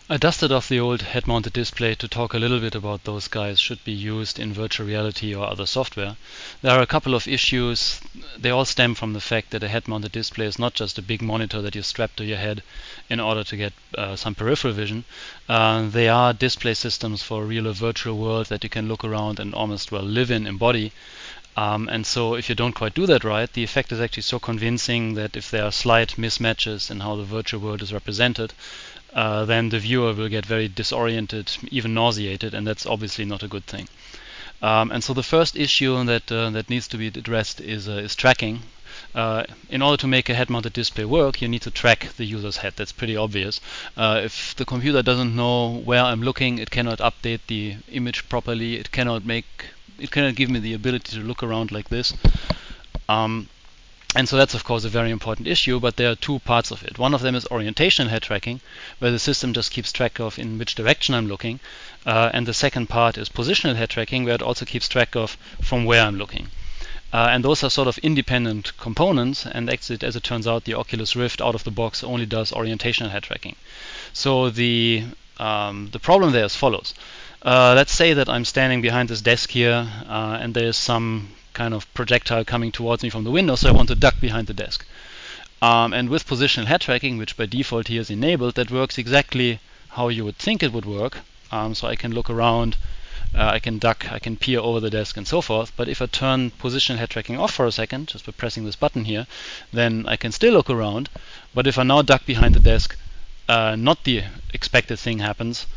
I dusted off the old head-mounted display to talk a little bit about those guys should be used in virtual reality or other software. There are a couple of issues. They all stem from the fact that a head-mounted display is not just a big monitor that you strap to your head in order to get some peripheral vision. They are display systems for a real virtual world that you can look around and almost live in, embody. And so if you don't quite do that right, the effect is actually so convincing that if there are slight mismatches in how the virtual world is represented, then the viewer will get very disoriented, even nauseated, and that's obviously not a good thing. And so the first issue that needs to be addressed is tracking. In order to make a head-mounted display work, you need to track the user's head. That's pretty obvious. If the computer doesn't know where I'm looking, it cannot update the image properly. It cannot give me the ability to look around like this. And so that's of course a very important issue, but there are two parts of it. One of them is orientational head tracking, where the system just keeps track of in which direction I'm looking. And the second part is positional head tracking, where it also keeps track of from where I'm looking. And those are sort of independent components, and actually, as it turns out, the Oculus Rift out of the box only does orientational head tracking. So the problem there is follows. Let's say that I'm standing behind this desk here, and there's some kind of projectile coming towards me from the window, so I want to duck behind the desk. And with positional head tracking, which by default here is enabled, that works exactly how you would think it would work. So I can look around, I can duck, I can peer over the desk and so forth. But if I turn positional head tracking off for a second, just by pressing this button here, then I can still look around. But if I now duck behind the desk, not the expected thing happens.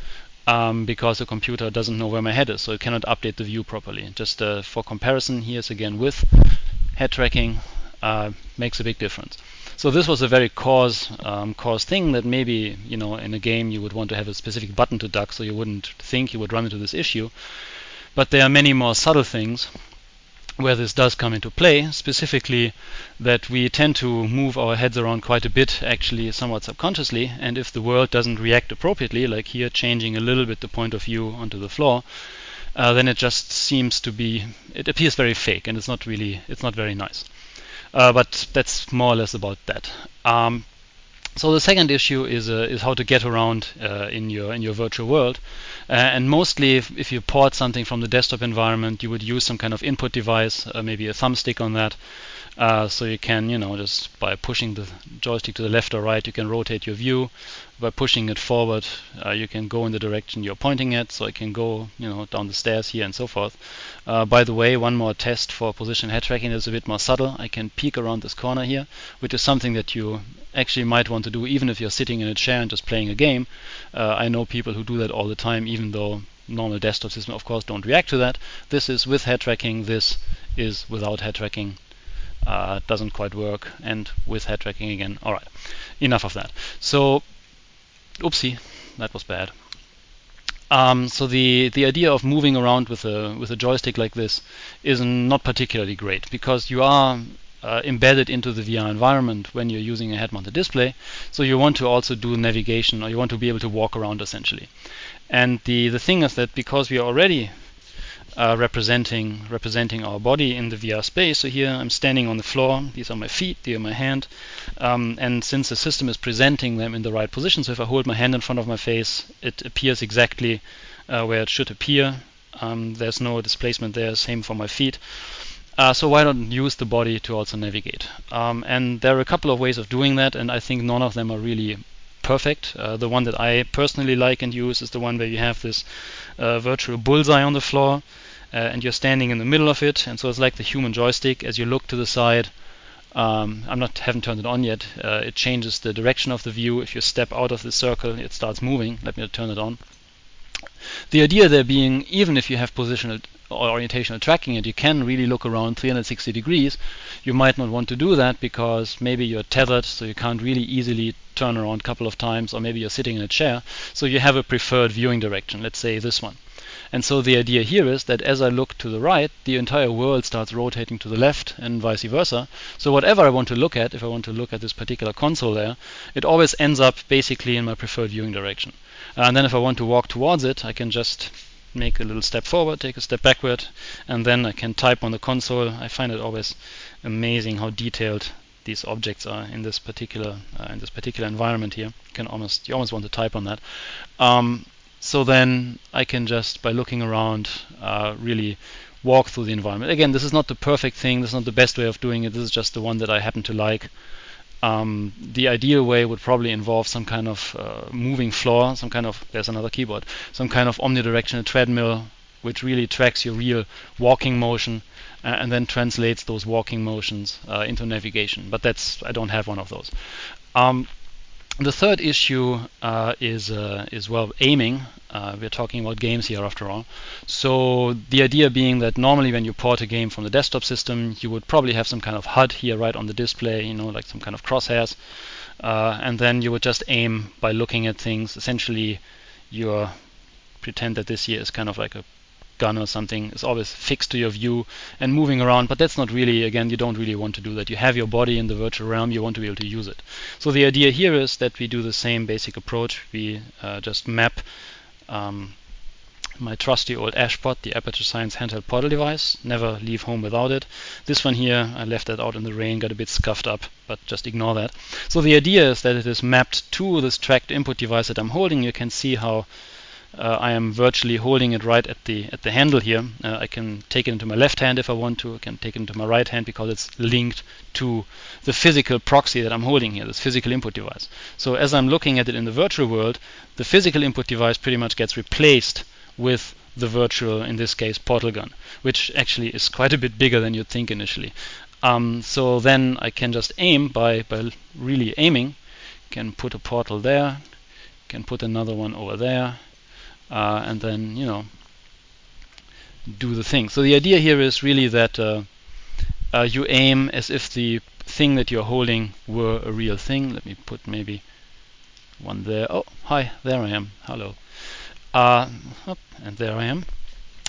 Because the computer doesn't know where my head is, so it cannot update the view properly. Just for comparison, here's again with head tracking, makes a big difference. So this was a very coarse thing that maybe in a game you would want to have a specific button to duck, so you wouldn't think you would run into this issue. But there are many more subtle things where this does come into play, specifically that we tend to move our heads around quite a bit, actually somewhat subconsciously, and if the world doesn't react appropriately, like here changing a little bit the point of view onto the floor, then it just seems to be, it appears very fake, and it's not very nice. But that's more or less about that. So the second issue is how to get around in your virtual world, and mostly if you port something from the desktop environment, you would use some kind of input device, maybe a thumbstick on that, so you can just by pushing the joystick to the left or right, you can rotate your view. By pushing it forward, you can go in the direction you're pointing at, so I can go down the stairs here and so forth. By the way, one more test for position head tracking is a bit more subtle. I can peek around this corner here, which is something that you actually might want to do even if you're sitting in a chair and just playing a game. I know people who do that all the time, even though normal desktop systems of course don't react to that. This is with head tracking, this is without head tracking. Doesn't quite work, and with head tracking again. Alright, enough of that. So oopsie, that was bad. So the idea of moving around with a joystick like this is not particularly great, because you are embedded into the VR environment when you're using a head-mounted display. So you want to also do navigation, or you want to be able to walk around essentially. And the thing is that because we are already representing our body in the VR space. So here I'm standing on the floor, these are my feet, these are my hand, and since the system is presenting them in the right position, so if I hold my hand in front of my face, it appears exactly where it should appear. There's no displacement there, same for my feet. So why not use the body to also navigate? And there are a couple of ways of doing that, and I think none of them are really perfect. The one that I personally like and use is the one where you have this virtual bullseye on the floor, and you're standing in the middle of it, and so it's like the human joystick. As you look to the side, haven't turned it on yet, it changes the direction of the view. If you step out of the circle, it starts moving. Let me turn it on. The idea there being, even if you have positional or orientational tracking and you can really look around 360 degrees, you might not want to do that because maybe you're tethered, so you can't really easily turn around a couple of times, or maybe you're sitting in a chair, so you have a preferred viewing direction, let's say this one. And so the idea here is that as I look to the right, the entire world starts rotating to the left and vice versa. So whatever I want to look at, if I want to look at this particular console there, it always ends up basically in my preferred viewing direction. And then if I want to walk towards it, I can just make a little step forward, take a step backward, and then I can type on the console. I find it always amazing how detailed these objects are in this particular environment here. You almost want to type on that. So then I can just, by looking around, really walk through the environment. Again, this is not the perfect thing. This is not the best way of doing it. This is just the one that I happen to like. The ideal way would probably involve some kind of moving floor, some kind of, there's another keyboard, some kind of omnidirectional treadmill which really tracks your real walking motion and then translates those walking motions into navigation. But I don't have one of those. The third issue is well, aiming. We're talking about games here after all. So the idea being that normally when you port a game from the desktop system, you would probably have some kind of HUD here right on the display, like some kind of crosshairs. And then you would just aim by looking at things. Essentially, you pretend that this here is kind of like a gun or something. Is always fixed to your view and moving around, but that's not really, again, you don't really want to do that. You have your body in the virtual realm, you want to be able to use it. So the idea here is that we do the same basic approach. We just map my trusty old Ashpot, the Aperture Science handheld portal device. Never leave home without it. This one here, I left that out in the rain, got a bit scuffed up, but just ignore that. So the idea is that it is mapped to this tracked input device that I'm holding. You can see how I am virtually holding it right at the handle here. I can take it into my left hand if I want to. I can take it into my right hand because it's linked to the physical proxy that I'm holding here, this physical input device. So as I'm looking at it in the virtual world, the physical input device pretty much gets replaced with the virtual, in this case, portal gun, which actually is quite a bit bigger than you'd think initially. So then I can just aim by really aiming. Can put a portal there, can put another one over there. And then, do the thing. So the idea here is really that you aim as if the thing that you're holding were a real thing. Let me put maybe one there. Oh, hi, there I am. Hello. And there I am.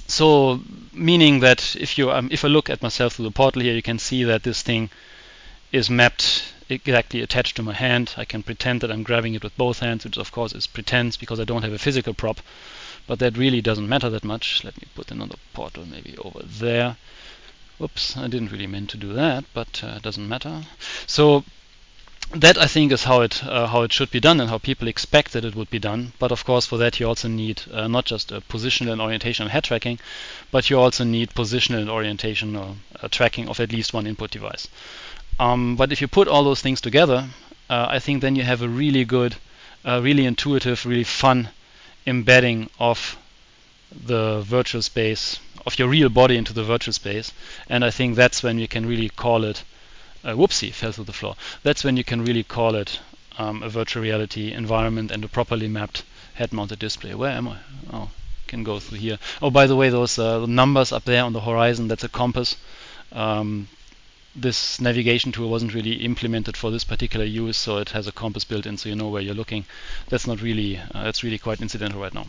So meaning that if I look at myself through the portal here, you can see that this thing is mapped exactly attached to my hand. I can pretend that I'm grabbing it with both hands, which of course is pretense because I don't have a physical prop, but that really doesn't matter that much. Let me put another portal maybe over there. Whoops, I didn't really mean to do that, but it doesn't matter. So that I think is how it should be done and how people expect that it would be done. But of course for that you also need not just a positional and orientation and head tracking, but you also need positional and orientation or tracking of at least one input device. But if you put all those things together, I think then you have a really good, really intuitive, really fun embedding of the virtual space, of your real body into the virtual space. And I think that's when you can really call it, whoopsie, fell through the floor. That's when you can really call it a virtual reality environment and a properly mapped head-mounted display. Where am I? Oh, can go through here. Oh, by the way, those numbers up there on the horizon, that's a compass. This navigation tool wasn't really implemented for this particular use, so it has a compass built in, so you know where you're looking. That's not really, that's really quite incidental right now.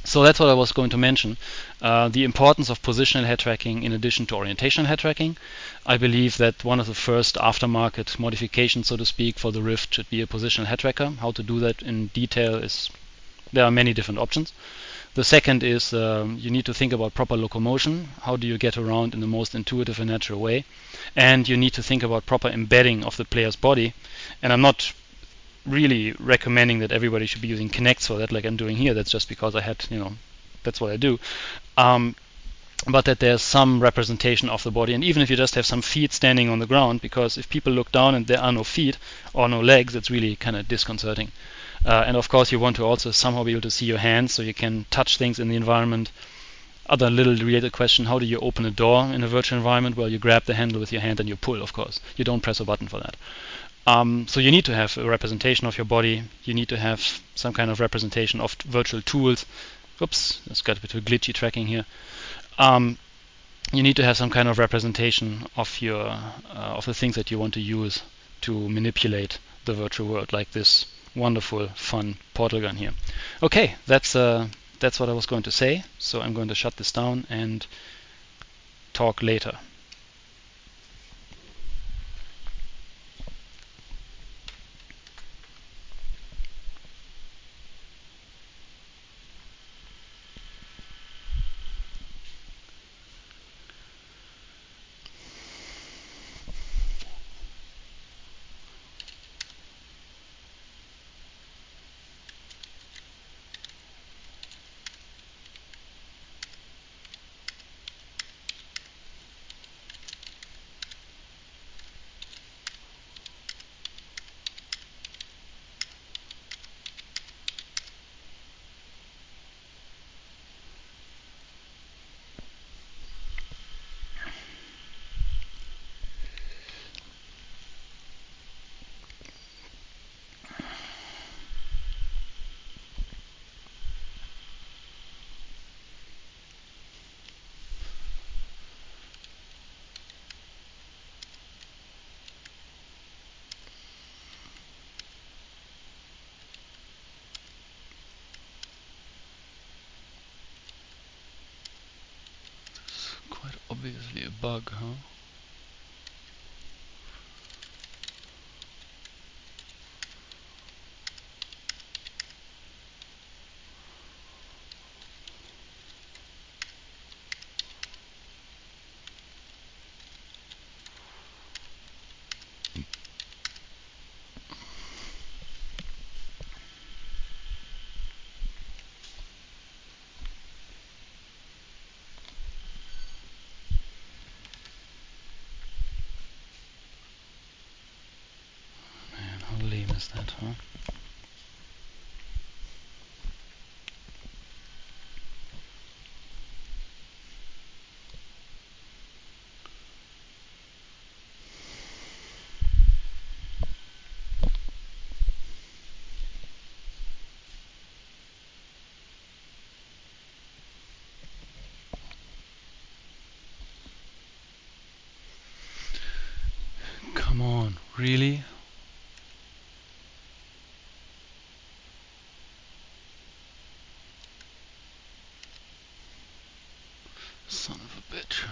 So that's what I was going to mention. The importance of positional head tracking in addition to orientational head tracking. I believe that one of the first aftermarket modifications, so to speak, for the Rift should be a positional head tracker. How to do that in detail is, there are many different options. The second is you need to think about proper locomotion. How do you get around in the most intuitive and natural way? And you need to think about proper embedding of the player's body. And I'm not really recommending that everybody should be using Kinects for that like I'm doing here. That's just because I had, that's what I do. But that there's some representation of the body. And even if you just have some feet standing on the ground, because if people look down and there are no feet or no legs, it's really kind of disconcerting. And of course you want to also somehow be able to see your hands so you can touch things in the environment. Other little related question, how do you open a door in a virtual environment? Well, you grab the handle with your hand and you pull, of course. You don't press a button for that. So you need to have a representation of your body. You need to have some kind of representation of virtual tools. Oops, it's got a bit of glitchy tracking here. You need to have some kind of representation of your of the things that you want to use to manipulate the virtual world, like this wonderful, fun portal gun here. Okay, that's what I was going to say. So I'm going to shut this down and talk later. Obviously a bug, huh? Man, how lame is that, huh? Come on, really? Son of a bitch.